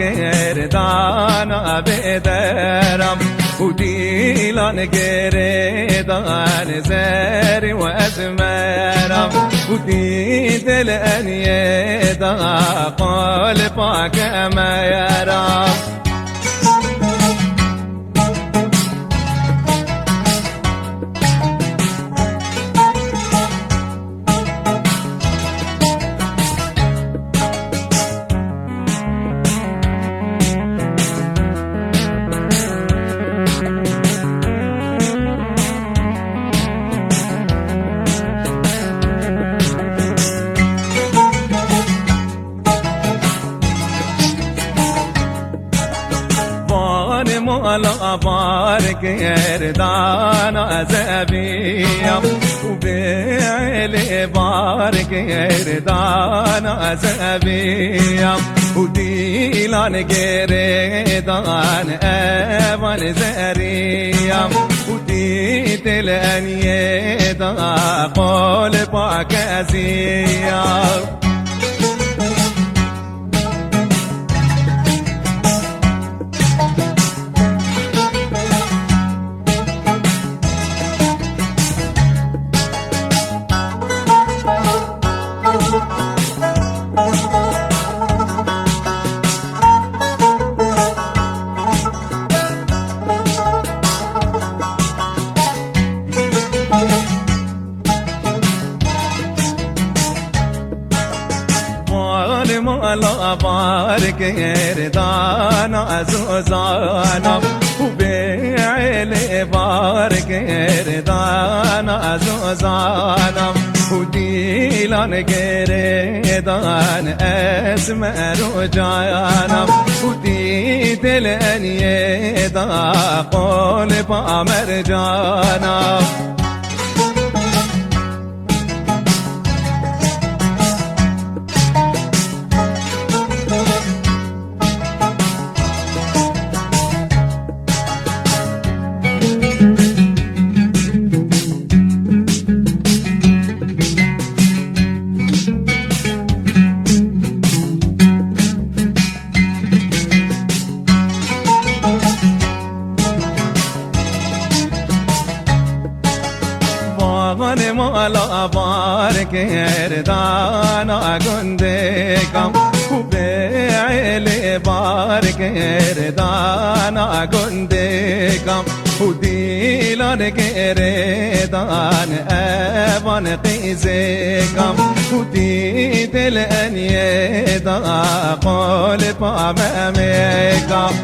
گردان بدرم و دیلان گردان زری و ازمرم و دل انیه دا قلبا کمیرم مولا باركر دانا زبيم وبيعلي باركر دانا زبيم وديلان قردان اول زريم وديتل انيدا قلبك ازيم مولا بارك يردانا زوزانا وبيعلي بارك يردانا زوزانا وديلان قردان اسمر جانا وديت الانيدا قلب مرجانا مولا بارك يردانا قندكم وبيعلي بارك يردانا قندكم وديلان قردان ابان قيزكم وديت الانيدا قلب امامكم